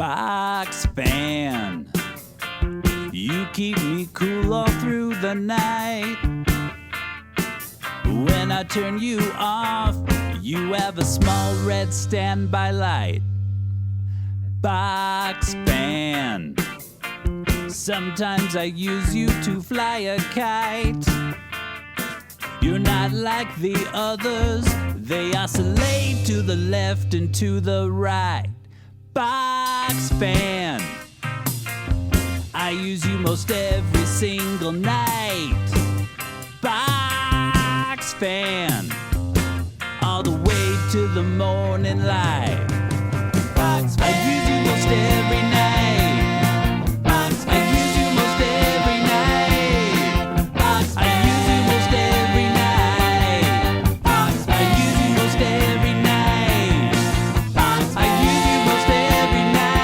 box fan. You keep me cool all through the night. When I turn you off, you have a small red standby light. Box fan. Sometimes I use you to fly a kite. You're not like the others. They oscillate to the left and to the right. Box fan. I use you most every single night. Box fan. All the way to the morning light. Box fan. I use you most every night. Box fan. I use you most every night. Box fan. I use you most every night. Box fan. I use you most every night. Box fan. I use you most every night.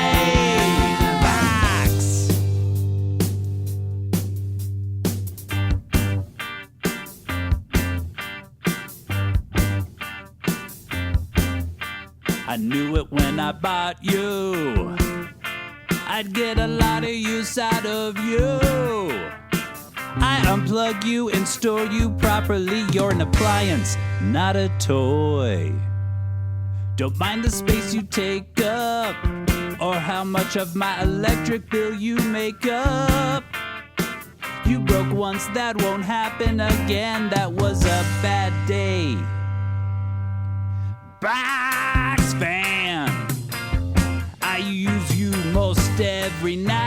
Box. I knew it when I bought you. I'd get a lot of use out of you. I unplug you and store you properly. You're an appliance, not a toy. Don't mind the space you take up, or how much of my electric bill you make up. You broke once, that won't happen again. That was a bad day. Box fan. I use you most every night.